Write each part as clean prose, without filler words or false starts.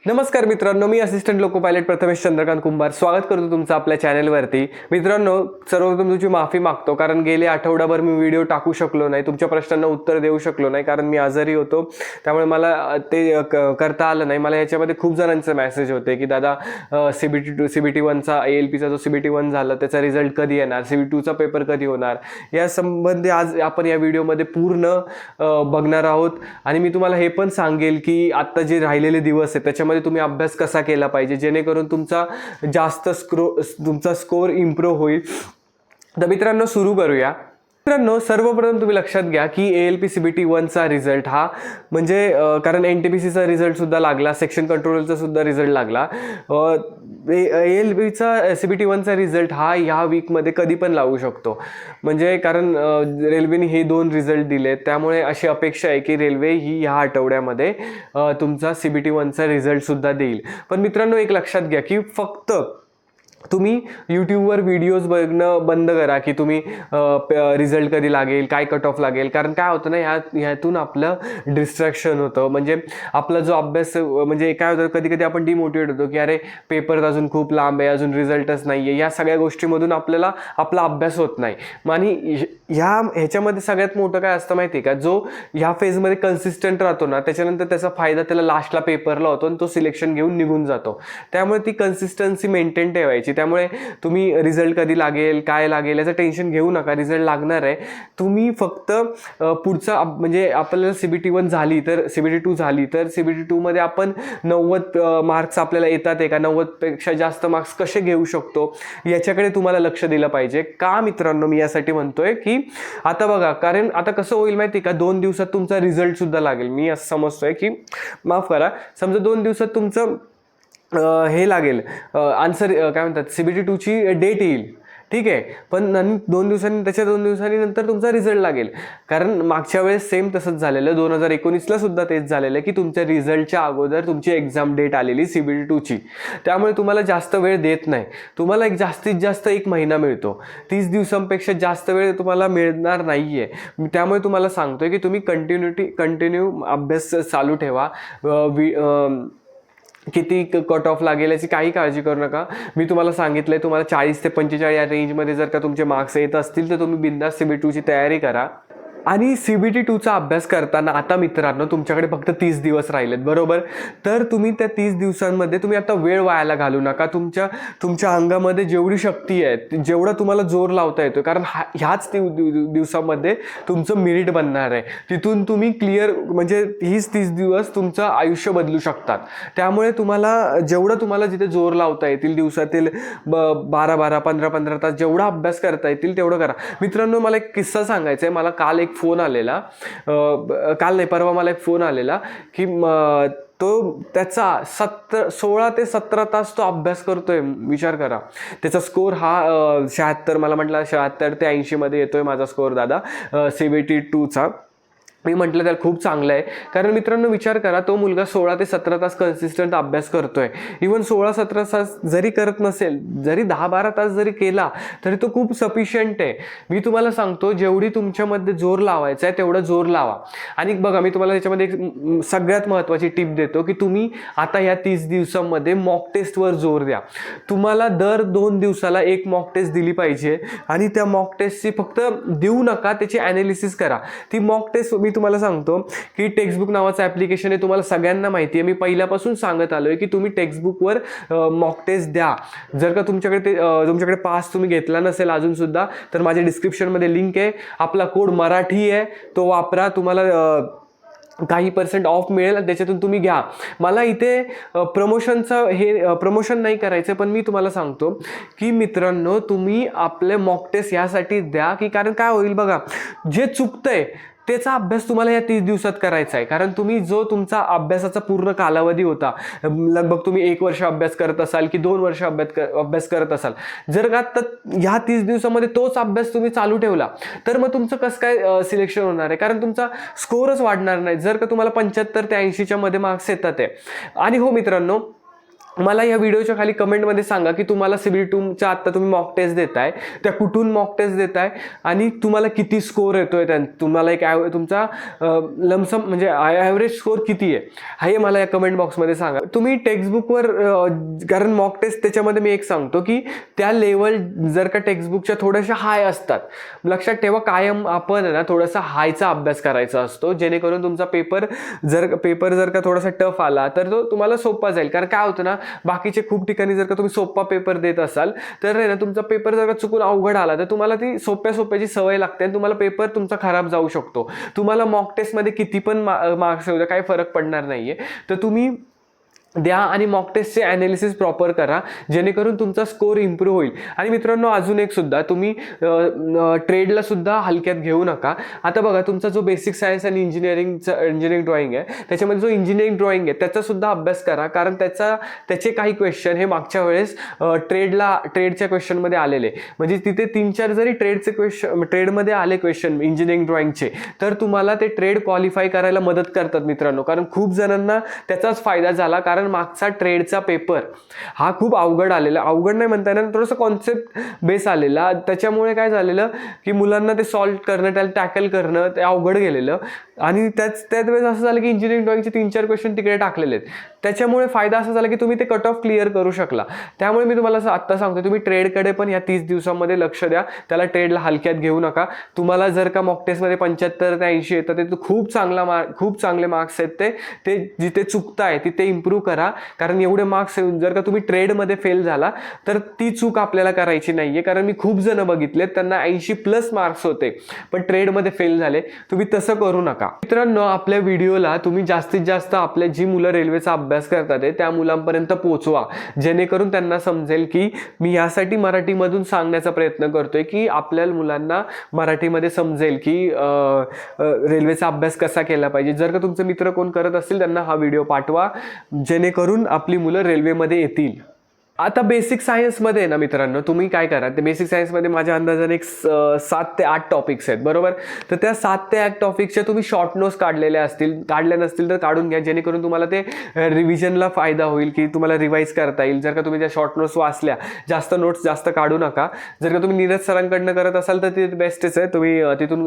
नमस्कार मित्रांनो, मी assistant loco pilot Prathamesh Chandrakant Kumbhar स्वागत करतो तुमचं आपल्या चॅनलवरती. मित्रांनो, सर्वप्रथम तुमची माफी मागतो कारण गेले आठवडाभर मी व्हिडिओ टाकू शकलो नाही, तुमच्या प्रश्नांना उत्तर देऊ शकलो नाही कारण मी आजारी होतो. त्यामुळे मला ते करता आलं नाही. मला याच्यामध्ये खूप जणांचे मेसेज होते की दादा CBT 1चा ALPचा जो CBT 1 झाला त्याचा रिझल्ट कधी येणार, CBT 2चा पेपर कधी होणार, या संबंधी आज आपण या व्हिडिओमध्ये पूर्ण बघणार आहोत. आणि मी तुम्हाला हे पण सांगेल की आत्ता जे राहिलेले दिवस आहेत त्याच्यामध्ये तुम्ही अभ्यास कसा केला पाहिजे जेणेकरून तुमचा स्कोर इम्प्रूव्ह होईल. तर मित्रांनो, सुरू करूया. मित्रांनो, सर्वप्रथम तुम्ही लक्षात घ्या की ALP CBT 1चा रिझल्ट हा म्हणजे कारण NTPCचा रिझल्ट सुद्धा लागला, सेक्शन कंट्रोलरचा सुद्धा रिझल्ट लागला. ALPचा CBT 1चा रिझल्ट हा ह्या वीकमध्ये कधी पण लागू शकतो. म्हणजे कारण रेल्वेने हे 2 रिझल्ट दिले, त्यामुळे अशी अपेक्षा आहे की रेल्वे ही ह्या आठवड्यामध्ये तुमचा CBT 1चा रिझल्ट सुद्धा देईल. पण मित्रांनो, एक लक्षात घ्या की फक्त तुम्ही यूट्यूबवर व्हिडिओज बघणं बंद करा की तुम्ही रिझल्ट कधी लागेल, काय कट ऑफ लागेल. कारण काय होतं ना, ह्यातून आपलं डिस्ट्रॅक्शन होतं. म्हणजे आपला जो अभ्यास म्हणजे काय होतं, कधी कधी आपण डिमोटिवेट होतो की अरे पेपर अजून खूप लांब आहे, अजून रिझल्टच नाही आहे. या सगळ्या गोष्टीमधून आपल्याला आपला अभ्यास होत नाही. आणि ह्याच्यामध्ये सगळ्यात मोठं काय असतं माहिती आहे का, जो ह्या फेजमध्ये कन्सिस्टंट राहतो ना त्याच्यानंतर त्याचा फायदा त्याला लास्टला पेपरला होतो आणि तो सिलेक्शन घेऊन निघून जातो. त्यामुळे ती कन्सिस्टन्सी मेंटेन ठेवायची. त्यामुळे तुम्ही रिझल्ट कधी लागेल, काय लागेल याचं टेन्शन घेऊ नका. रिझल्ट लागणार आहे. तुम्ही फक्त पुढचा म्हणजे आपल्याला CBT 1 झाली तर CBT 2 झाली तर CBT 2 मध्ये आपण 90 मार्क्स आपल्याला येतात आहे का, 90पेक्षा जास्त मार्क्स कसे घेऊ शकतो याच्याकडे तुम्हाला लक्ष दिलं पाहिजे. का मित्रांनो, मी यासाठी म्हणतोय की आता बघा, कारण आता कसं होईल माहिती का, 2 दिवसात तुमचा रिझल्ट सुद्धा लागेल. मी असं समजतोय की माफ करा, समजा 2 दिवसात तुमचं हे लागेल आन्सर, काय म्हणतात, CBT 2ची डेट येईल, ठीक आहे. पण 2 दिवसांनी, त्याच्या 2 दिवसांनी नंतर तुमचा रिझल्ट लागेल. कारण मागच्या वेळेस सेम तसंच झालेलं, 2019ला सुद्धा तेच झालेलं की तुमच्या रिझल्टच्या अगोदर तुमची एक्झाम डेट आलेली CBT 2ची. त्यामुळे तुम्हाला जास्त वेळ देत नाही. तुम्हाला जास्तीत जास्त 1 महिना मिळतो. 30 दिवसांपेक्षा जास्त वेळ तुम्हाला मिळणार नाही आहे. त्यामुळे तुम्हाला सांगतोय की तुम्ही कंटिन्यू अभ्यास चालू ठेवा. किती कट ऑफ लागेल याची काही काळजी करू नका. मी तुम्हाला सांगितलंय, तुम्हाला 40 ते 45 या रेंजमध्ये जर का तुमचे मार्क्स येत असतील तर तुम्ही बिनधास्त CBT 2ची तयारी करा. आणि CBT 2चा अभ्यास करताना आता मित्रांनो तुमच्याकडे फक्त 30 दिवस राहिलेत, बरोबर. तर तुम्ही त्या 30 दिवसांमध्ये तुम्ही आता वेळ वायाला घालू नका. तुमच्या अंगामध्ये जेवढी शक्ती आहे, जेवढा तुम्हाला जोर लावता येतो, कारण ह्याच दिवसामध्ये तुमचं मेरिट बनणार आहे. तिथून तुम्ही क्लिअर, म्हणजे हीच 30 दिवस तुमचं आयुष्य बदलू शकतात. त्यामुळे तुम्हाला जिथे जोर लावता येतील, दिवसातील 12-12, 15-15 तास जेवढा अभ्यास करता येतील तेवढं करा. मित्रांनो, मला एक किस्सा सांगायचा आहे. मला काल एक फोन आलेला, परवा मला एक फोन आलेला की तो त्याचा 16 ते 17 तास तो अभ्यास करतोय. विचार करा, त्याचा स्कोर हा 76, मला म्हटलं 76 ते 80 मध्ये येतोय माझा स्कोर दादा CBT 2चा. मी म्हटलं त्याला खूप चांगलं आहे. कारण मित्रांनो, विचार करा, तो मुलगा 16 ते 17 तास कन्सिस्टंट अभ्यास करतोय. इवन 16-17 तास जरी करत नसेल, जरी 10-12 तास जरी केला तरी तो खूप सफिशियंट आहे. मी तुम्हाला सांगतो, जेवढी तुमच्यामध्ये जोर लावायचा आहे तेवढा जोर लावा. आणि बघा, मी तुम्हाला त्याच्यामध्ये एक सगळ्यात महत्त्वाची टिप देतो की तुम्ही आता ह्या 30 दिवसांमध्ये मॉक टेस्टवर जोर द्या. तुम्हाला दर 2 दिवसाला एक मॉक टेस्ट दिली पाहिजे. आणि त्या मॉक टेस्टची फक्त देऊ नका, त्याची ॲनालिसिस करा. ती मॉक टेस्ट, मी तुम्हाला सांगतो की टेक्स्टबुक नावाचं ॲप्लिकेशन आहे, तुम्हाला सगळ्यांना माहिती आहे. मी पहिल्यापासून सांगत आलोय की तुम्ही टेक्स्टबुकवर मॉक टेस्ट द्या. जर का तुमच्याकडे पास तुम्ही घेतला नसेल अजून सुद्धा, तर माझ्या डिस्क्रिप्शनमध्ये लिंक आहे. आपला कोड मराठी आहे, तो वापरा. तुम्हाला काही % ऑफ मिळेल, त्याच्यातून तुम्ही घ्या. मला इथे प्रमोशन नाही करायचं, पण मी तुम्हाला सांगतो की मित्रांनो, तुम्ही आपले मॉक टेस्ट यासाठी द्या की कारण काय होईल बघा, जे चुकतंय त्याचा अभ्यास तुम्हाला या 30 दिवसात करायचा आहे. कारण तुम्ही जो तुमचा अभ्यासाचा पूर्ण कालावधी होता, लगभग तुम्ही 1 वर्ष अभ्यास करत असाल की 2 वर्ष अभ्यास करत असाल, जर का ह्या 30 दिवसामध्ये तोच अभ्यास तुम्ही चालू ठेवला तर मग तुमचं कसं काय सिलेक्शन होणार आहे. कारण तुमचा स्कोरच वाढणार नाही जर का तुम्हाला 75 ते 80च्या मध्ये मार्क्स येतात आहे. आणि हो मित्रांनो, मला या व्हिडिओच्या खाली कमेंटमध्ये सांगा की तुम्हाला CBT2च्या आत्ता तुम्ही मॉक टेस्ट देताय, त्या कुठून मॉक टेस्ट देताय आणि तुम्हाला किती स्कोर येतोय, तुम्हाला एक तुमचा लमसम म्हणजे ॲव्हरेज स्कोर किती आहे हे मला या कमेंट बॉक्समध्ये सांगा. तुम्ही टेक्स्टबुकवर कारण मॉक टेस्ट त्याच्यामध्ये मी एक सांगतो की त्या लेवल जर का टेक्स्टबुकच्या थोड्याशा हाय असतात, लक्षात ठेवा कायम आपण ना थोडासा हायचा अभ्यास करायचा असतो, जेणेकरून तुमचा पेपर जर का थोडासा टफ आला तर तो तुम्हाला सोपा जाईल. कारण काय होतं ना, बाकीचे खूप ठिकाणी जर का तुम्ही सोपा पेपर देत असाल तर ना तुमचा पेपर जर का चुकून अवघड आला तर तुम्हाला ती सोप्याची सवय लागते आणि तुम्हाला पेपर तुमचा खराब जाऊ शकतो. तुम्हाला मॉक टेस्टमध्ये किती पण मार्क्स येऊ द्या, काही फरक पडणार नाहीये. तर तुम्ही द्या आणि मॉक टेस्टचे ॲनालिसिस प्रॉपर करा, जेणेकरून तुमचा स्कोर इम्प्रूव्ह होईल. आणि मित्रांनो अजून एक सुद्धा, तुम्ही ट्रेडला सुद्धा हलक्यात घेऊ नका. आता बघा तुमचा जो बेसिक सायन्स आणि इंजिनिअरिंग ड्रॉइंग आहे, त्याच्यामध्ये जो इंजिनिअरिंग ड्रॉइंग आहे त्याचा सुद्धा अभ्यास करा, कारण त्याचे काही क्वेश्चन हे मागच्या वेळेस ट्रेडच्या क्वेश्चनमध्ये आलेले, म्हणजे तिथे 3-4 जरी ट्रेडमध्ये आले क्वेश्चन इंजिनिअरिंग ड्रॉइंगचे तर तुम्हाला ते ट्रेड क्वालिफाय करायला मदत करतात मित्रांनो. कारण खूप जणांना त्याचाच फायदा झाला, कारण मागचा ट्रेडचा पेपर हा खूप अवघड आलेला, अवघड नाही म्हणता येणार, थोडंसं कॉन्सेप्ट बेस आलेला. त्याच्यामुळे काय झालेलं की मुलांना ते सॉल्व्ह करणं, त्याला टॅकल करणं ते अवघड गेलेलं. आणि त्याच वेळेस असं झालं की इंजिनिअरिंग ड्रॉइंगचे 3-4 क्वेश्चन तिकडे टाकलेले आहेत. त्याच्यामुळे फायदा असा झाला की तुम्ही ते कट ऑफ क्लिअर करू शकला. त्यामुळे मी तुम्हाला आत्ता सांगतो, तुम्ही ट्रेडकडे पण या 30 दिवसांमध्ये लक्ष द्या, त्याला ट्रेडला हलक्यात घेऊ नका. तुम्हाला जर का मॉक टेस्टमध्ये 75 ते 80 येतं ते खूप चांगले मार्क्स आहेत. ते जिथे चुकताय तिथे इम्प्रूव्ह करा, कारण एवढे मार्क्स येऊन जर का तुम्ही ट्रेडमध्ये फेल झाला तर ती चूक आपल्याला करायची नाहीये. कारण मी खूप जण बघितले त्यांना 80+ मार्क्स होते पण ट्रेडमध्ये फेल झाले. तुम्ही तसं करू नका. मित्रांनो, आपल्या व्हिडिओला तुम्ही जास्तीत जास्त आपल्या जी मुलं रेल्वेचा अभ्यास करतात त्या मुलांपर्यंत पोहोचवा, जेणेकरून त्यांना समजेल की मी यासाठी मराठीमधून सांगण्याचा प्रयत्न करतोय की आपल्या मुलांना मराठीमध्ये समजेल की रेल्वेचा अभ्यास कसा केला पाहिजे. जर का तुमचे मित्र कोण करत असतील त्यांना हा व्हिडिओ पाठवा, जेणेकरून आपली मुलं रेल्वेमध्ये येतील. आता बेसिक सायन्समध्ये ना मित्रांनो, तुम्ही काय करा, ते बेसिक सायन्समध्ये माझ्या अंदाजाने एक 7 ते 8 टॉपिक्स आहेत, बरोबर. तर त्या 7 ते 8 टॉपिक्सच्या तुम्ही शॉर्ट नोट्स काढल्या नसतील तर काढून घ्या, जेणेकरून तुम्हाला ते रिव्हिजनला फायदा होईल की तुम्हाला रिवाईज करता येईल. जर का तुम्ही त्या शॉर्ट नोट्स वाचल्या, जास्त नोट्स जास्त काढू नका. जर का तुम्ही नीरज सरांकडनं करत असाल तर ते बेस्टच आहे. तुम्ही तिथून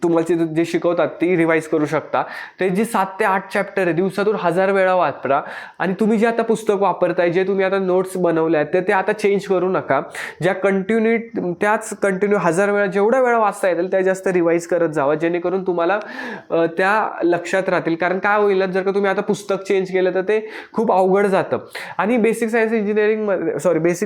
तुम्हाला जे शिकवतात ती रिवाईज करू शकता. ते जे 7 ते 8 चॅप्टर आहे दिवसातून 1000 वेळा वापरा. आणि तुम्ही जे आता पुस्तक वापरताय, जे तुम्ही आता नोट्स बनवल्या आहेत ते आता चेंज करू नका. त्याच कंटिन्यू 1000 वेळा जेवढ्या वेळा वाचता येतील त्या जास्त रिवाईज करत जावा, जेणेकरून तुम्हाला त्या लक्षात राहतील. कारण काय होईल, जर का तुम्ही आता पुस्तक चेंज केलं तर ते खूप अवघड जातं. आणि बेसिक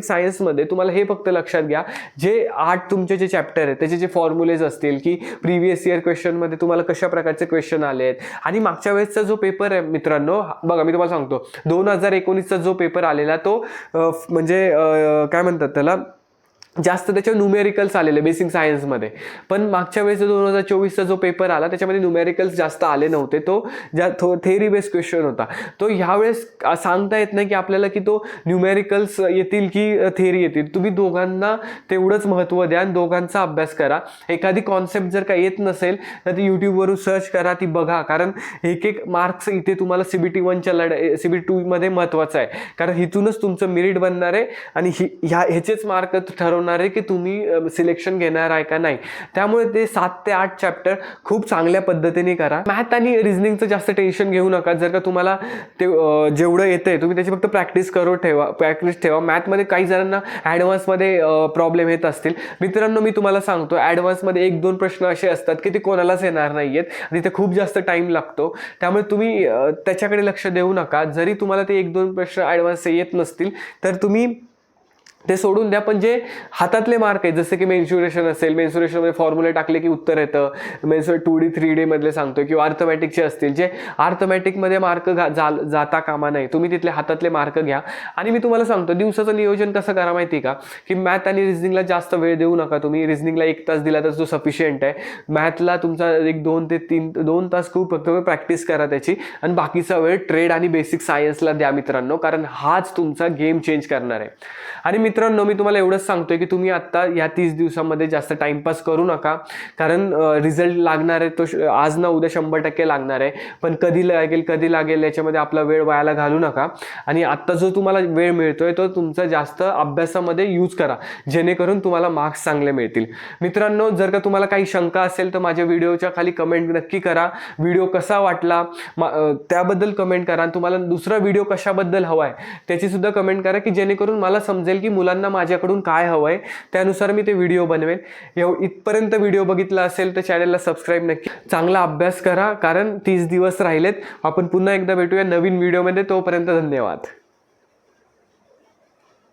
सायन्समध्ये तुम्हाला हे फक्त लक्षात घ्या, जे 8 तुमचे जे चॅप्टर आहेत त्याचे जे फॉर्म्युलेज असतील की प्रिव्हियस इयर क्वेश्चनमध्ये तुम्हाला कशा प्रकारचे क्वेश्चन आले आहेत. आणि मागच्या वेळेसचा जो पेपर आहे मित्रांनो, बघा मी तुम्हाला सांगतो, 2019चा जो पेपर आलेला तो म्हणजे काय म्हणतात त्याला, जास्त त्याच्यावर न्यूमेरिकल्स आलेले बेसिक सायन्समध्ये. पण मागच्या वेळेस 2024चा जो पेपर आला त्याच्यामध्ये न्यूमेरिकल्स जास्त आले नव्हते, तो थेअरी बेस्ड क्वेश्चन होता. तो ह्यावेळेस सांगता येत नाही की आपल्याला की तो न्यूमेरिकल्स येतील की थेअरी येतील. तुम्ही दोघांना तेवढंच महत्त्व द्या आणि दोघांचा अभ्यास करा. एखादी कॉन्सेप्ट जर का येत नसेल तर ती यूट्यूबवरून सर्च करा, ती बघा. कारण एक मार्क्स इथे तुम्हाला CBT1च्या CBT2मध्ये महत्त्वाचं आहे, कारण इथूनच तुमचं मेरिट बनणार आहे आणि ह्याचेच मार्क ठरवणार आहे की तुम्ही सिलेक्शन घेणार आहे का नाही. त्यामुळे ते 7 ते 8 चॅप्टर खूप चांगल्या पद्धतीने करा. मॅथ आणि रिझनिंगचं जास्त टेन्शन घेऊ नका. जर का तुम्हाला ते जेवढं येतंय तुम्ही त्याची फक्त प्रॅक्टिस ठेवा. मॅथमध्ये काही जणांना ॲडव्हान्समध्ये प्रॉब्लेम येत असतील. मित्रांनो, मी तुम्हाला सांगतो, ॲडव्हान्समध्ये 1-2 प्रश्न असे असतात की ते कोणालाच येणार नाही आहेत आणि तिथे खूप जास्त टाईम लागतो. त्यामुळे तुम्ही त्याच्याकडे लक्ष देऊ नका. जरी तुम्हाला ते 1-2 प्रश्न ॲडव्हान्स येत नसतील तर तुम्ही ते सोडून द्या. पण जे हातातले मार्क आहेत, जसे की मेन्सुरेशन असेल, मेन्सुरेशनमध्ये फॉर्म्युले टाकले की उत्तर येतं, 2D 3D मधले सांगतोय, किंवा अर्थमॅटिकचे असतील, जे अर्थमॅटिकमध्ये मार्क जाता कामा नाही, तुम्ही तिथले हातातले मार्क घ्या. आणि मी तुम्हाला सांगतो, दिवसाचं नियोजन कसं करा माहिती का, की मॅथ आणि रिझनिंगला जास्त वेळ देऊ नका. तुम्ही रिझनिंगला 1 तास दिला तर तो सफिशियंट आहे. मॅथला तुमचा 2 तास खूप फक्त प्रॅक्टिस करा त्याची, आणि बाकीचा वेळ ट्रेड आणि बेसिक सायन्सला द्या मित्रांनो, कारण हाच तुमचा गेम चेंज करणार आहे. आणि मित्रांनो, मी तुम्हाला एवढंच सांगतोय की तुम्ही आत्ता या 30 दिवसामध्ये जास्त टाइमपास करू नका, कारण रिझल्ट लागणार आहे तो आज ना उद्या 100% लागणार आहे. पण कधी लागेल याच्यामध्ये आपला वेळ वायाला घालू नका. आणि आत्ता जो तुम्हाला वेळ मिळतोय तो तुमचा जास्त अभ्यासामध्ये यूज करा, जेणेकरून तुम्हाला मार्क्स चांगले मिळतील. मित्रांनो, जर का तुम्हाला काही शंका असेल तर माझ्या व्हिडिओच्या खाली कमेंट नक्की करा. व्हिडिओ कसा वाटला त्याबद्दल कमेंट करा. आणि तुम्हाला दुसरा व्हिडिओ कशाबद्दल हवा आहे त्याची सुद्धा कमेंट करा, की जेणेकरून मला समजेल की मुलांना माझ्याकडून काय हवं आहे, त्यानुसार मी ते व्हिडिओ बनवेन. इथपर्यंत व्हिडिओ बघितला असेल तर चॅनलला सबस्क्राईब नक्की. चांगला अभ्यास करा, कारण 30 दिवस राहिलेत. आपण पुन्हा एकदा भेटूया नवीन व्हिडिओमध्ये. तोपर्यंत धन्यवाद.